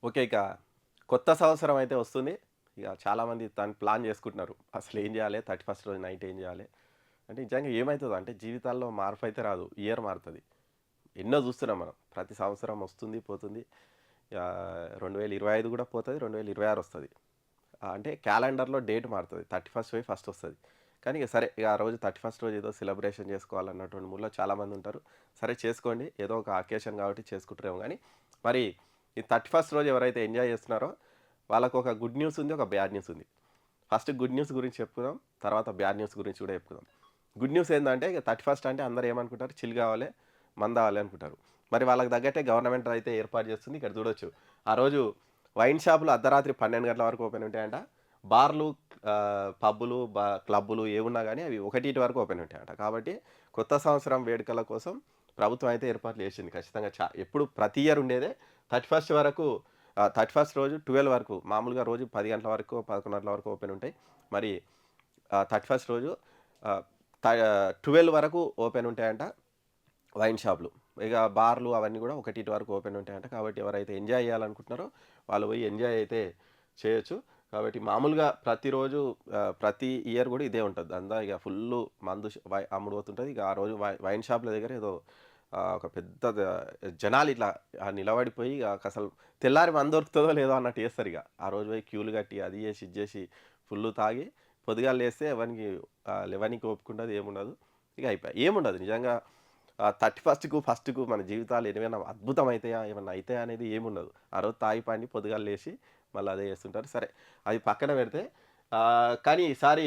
Okay. ఇక కొత్త సంవత్సరం అయితే వస్తుంది. ఇక చాలామంది దాన్ని ప్లాన్ చేసుకుంటున్నారు. అసలు ఏం చేయాలి? 31 రోజు నైట్ ఏం చేయాలి? అంటే నిజంగా ఏమైతదో అంటే జీవితాల్లో మార్పయితే రాదు. ఇయర్ మారుతది. ఎన్నో చూస్తున్నాం మనం. ప్రతి సంవత్సరం వస్తుంది, పోతుంది. 2025 కూడా పోతది. 2026 వస్తది. అంటే క్యాలెండర్‌లో డేట్ మారుతది. 31 పోయి ఫస్ట్ వస్తది. కానీ ఇక సరే ఇక ఆ రోజు 31 రోజు ఏదో సెలబ్రేషన్ చేసుకోవాలన్నటువంటి మూడ్‌లో చాలామంది ఉంటారు. సరే చేసుకోండి. ఏదో ఒక అకేషన్ కాబట్టి చేసుకుంటారేమో గానీ, మరి ఈ 31 రోజు ఎవరైతే ఎంజాయ్ చేస్తున్నారో వాళ్ళకొక గుడ్ న్యూస్ ఉంది. ఒక బ్యాడ్ న్యూస్ ఉంది. ఫస్ట్ గుడ్ న్యూస్ గురించి చెప్పుకుందాం. తర్వాత బ్యాడ్ న్యూస్ గురించి కూడా చెప్పుకుందాం. గుడ్ న్యూస్ ఏందంటే ఇక 31 అంటే అందరూ ఏమనుకుంటారు? చిల్ కావాలి, మందావాలి అనుకుంటారు. మరి వాళ్ళకి తగ్గట్టే గవర్నమెంట్ అయితే ఏర్పాటు చేస్తుంది. ఇక్కడ చూడొచ్చు. ఆ రోజు వైన్ షాపులు అర్ధరాత్రి 12 గంటల వరకు ఓపెన్ ఉంటాయంట. బార్లు, పబ్బులు, క్లబ్బులు ఏవున్నా గానీ అవి 1 వరకు ఓపెన్ ఉంటాయంట. కాబట్టి కొత్త సంవత్సరం వేడుకల కోసం ప్రభుత్వం అయితే ఏర్పాట్లు చేసింది. ఖచ్చితంగా ఎప్పుడు ప్రతి ఇయర్ ఉండేదే 31 వరకు. 31 రోజు 12 వరకు మామూలుగా రోజు 10 గంటల వరకు, 11 గంటల వరకు ఓపెన్ ఉంటాయి. మరి 31 రోజు ఆహ్, త 12 వరకు ఓపెన్ ఉంటాయంట వైన్ షాపులు. ఇక బార్లు అవన్నీ గూడా 1 వరకు ఓపెన్ ఉంటాయంట. కాబట్టి ఎవరైతే ఎంజాయ్ చేయాలనుకుంటున్నారో వాళ్ళు పోయి ఎంజాయ్ అయితే చేయొచ్చు. కాబట్టి మామూలుగా ప్రతిరోజు ప్రతి ఇయర్ గూడా ఇదే ఉంటది. దందా ఇగ ఫుల్లు మందు అమ్ముడు పోతుంటది. ఇక ఆ రోజు వైన్ షాపుల దగ్గర ఏదో ఒక పెద్ద జనాలిట్లా నిలబడిపోయి ఇగ అసలు తెల్లారి మందు దొరుకుతదో లేదో అన్నట్టు చేస్తారిగ. ఆ రోజు పోయి క్యూలు కట్టి అది చేసి, ఇది చేసి ఫుల్లు తాగి పొద్దుగాల లేస్తే ఎవనికి లెవెన్‌కి ఓపిక ఉండదు. ఏముండదు. ఇక అయిపాయే. ఏముండదు నిజంగా. 31కు, ఫస్ట్‌కు మన జీవితాలు ఏమైనా అద్భుతమైతాయా? ఏమన్నా అయితాయా? అనేది ఏముండదు. ఆ రోజు తాగి పండి పొద్దుగాల లేసి మళ్ళీ అదే చేస్తుంటారు. సరే అది పక్కన పెడితే కానీ ఈసారి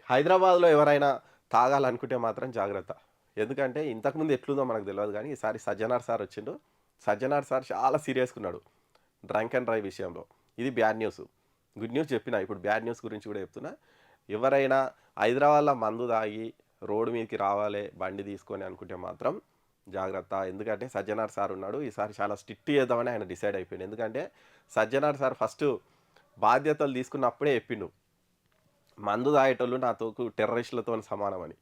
హైదరాబాద్‌లో ఎవరైనా తాగాలనుకుంటే మాత్రం జాగ్రత్త. ఎందుకంటే ఇంతకుముందు ఎట్లుందో మనకు తెలవదు గానీ ఈసారి సజ్జనార్ సార్ వచ్చిండు. సజ్జనార్ సార్ చాలా సీరియస్‌గున్నాడు. డ్రంక్ అండ్ డ్రైవ్ విషయంలో. ఇది బ్యాడ్ న్యూస్. గుడ్ న్యూస్ చెప్పినా. ఇప్పుడు బ్యాడ్ న్యూస్ గురించి కూడా చెప్తున్నా. ఎవరైనా హైదరాబాద్‌లో మందు తాగి రోడ్డు మీదకి రావాలే బండి తీసుకొని అనుకుంటే మాత్రం జాగ్రత్త. ఎందుకంటే సజ్జనార్ సార్ ఉన్నాడు. ఈసారి చాలా స్ట్రిక్ట్ చేద్దామని ఆయన డిసైడ్ అయిపోయిండు. ఎందుకంటే సజ్జనార్ సార్ ఫస్టు బాధ్యతలు తీసుకున్నప్పుడే చెప్పిండు. మందు తాగేటోళ్ళు నాతోకు టెర్రరిస్టులతోని సమానమని.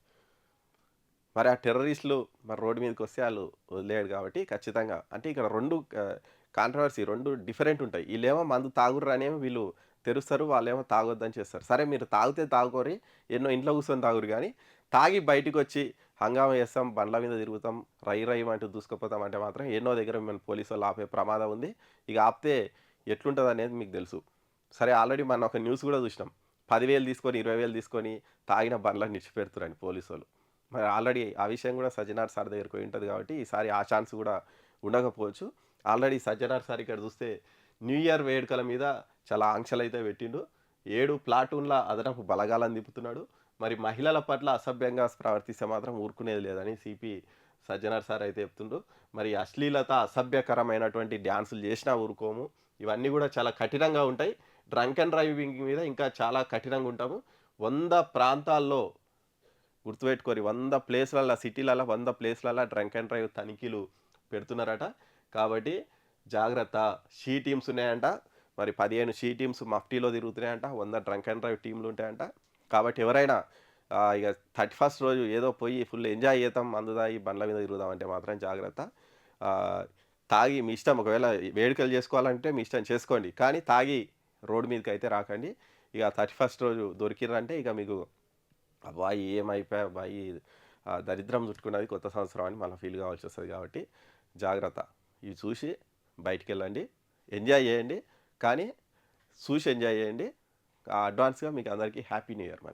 మరి ఆ టెర్రరిస్టులు మరి రోడ్డు మీదకొస్తే ఆళ్ళు వదిలేయడు కాబట్టి ఖచ్చితంగా అంటే ఇక్కడ 2 కాంట్రోవర్సీ 2 డిఫరెంట్ ఉంటాయి. ఈళ్ళేమో మందు తాగుర్రనేమో వీళ్ళు తెరుస్తారు. వాళ్ళేమో తాగొద్దని చేస్తారు. సరే మీరు తాగితే తాగుకోరి. ఎన్నో ఇంట్లో కూర్చొని తాగురు గానీ, తాగి బయటికొచ్చి హంగామా చేస్తాం, బండ్ల మీద తిరుగుతాం, రయ్యమంటూ దూసుకుపోతాం అంటే మాత్రం ఎన్నో దగ్గర మిమ్మల్ని పోలీసోళ్ళు ఆపే ప్రమాదం ఉంది. ఇక ఆపితే ఎట్లుంటదనేది మీకు తెలుసు. సరే ఆల్రెడీ మొన్న ఒక న్యూస్ గూడా చూసినాం. 10,000 తీసుకొని, 20,000 తీసుకొని తాగిన బండ్లను ఇడిచిపెడుతుర్రని పోలీసోళ్ళు. మరి ఆల్రెడీ ఆ విషయం గూడా సజ్జనార్ సార్ దగ్గరికి పోయి ఉంటది కాబట్టి, ఈసారి ఆ ఛాన్స్ గూడా ఉండకపోవచ్చు. ఆల్రెడీ సజ్జనార్ సార్ ఇక్కడ చూస్తే న్యూ ఇయర్ వేడుకల మీద చాలా ఆంక్షలైతే పెట్టిండు. 7 ప్లాటూన్ల అదనపు బలగాలను దింపుతున్నాడు. మరి మహిళల పట్ల అసభ్యంగా ప్రవర్తిస్తే మాత్రం ఊరుకునేది లేదని సిపి సజ్జనార్ సార్ అయితే చెప్తుండ్రు. మరి అశ్లీలత, అసభ్యకరమైనటువంటి డాన్సులు చేసినా ఊరుకోము. ఇవన్నీ గూడా చాలా కఠినంగా ఉంటాయి. డ్రంక్ అండ్ డ్రైవింగ్ మీద ఇంకా చాలా కఠినంగా ఉంటాము. 100 ప్రాంతాల్లో గుర్తుపెట్టుకోరి 100 ప్లేస్‌లల్ల సిటీలల్ల 100 ప్లేస్‌లల్ల డ్రంక్ అండ్ డ్రైవ్ తనిఖీలు పెడుతున్నారట. కాబట్టి జాగ్రత్త. షీ టీమ్స్ ఉన్నాయంట. మరి 15 షీ టీమ్స్ మఫ్టీలో తిరుగుతున్నాయంట. 100 డ్రంక్ అండ్ డ్రైవ్ టీమ్‌లు ఉంటాయంట. కాబట్టి ఎవరైనా ఇగ 31 రోజు ఏదో పోయి ఫుల్ ఎంజాయ్ చేద్దాం, మందు తాగి బండ్ల మీద తిరుగుదాం అంటే మాత్రం జాగ్రత్త. ఆహ్, తాగి మీ ఇష్టం ఒకవేళ వేడుకలు చేసుకోవాలంటే మీ ఇష్టం చేసుకోండి. కానీ తాగి రోడ్డు మీదకైతే రాకండి. ఇక 31 రోజు దొరికిర్రంటే ఇక మీకు అబ్బా! ఏమైపోయాబ్బా! ఈ దరిద్రం చుట్టుకున్నది కొత్త సంవత్సరం అని మళ్ళా ఫీల్ కావాల్సొస్తది కాబట్టి జాగ్రత్త. ఇవి చూసి బయటికెళ్ళండి. ఎంజాయ్ చేయండి. కానీ చూసి ఎంజాయ్ చేయండి. అడ్వాన్స్‌గా మీకు అందరికీ హ్యాపీ న్యూ ఇయర్ మరి.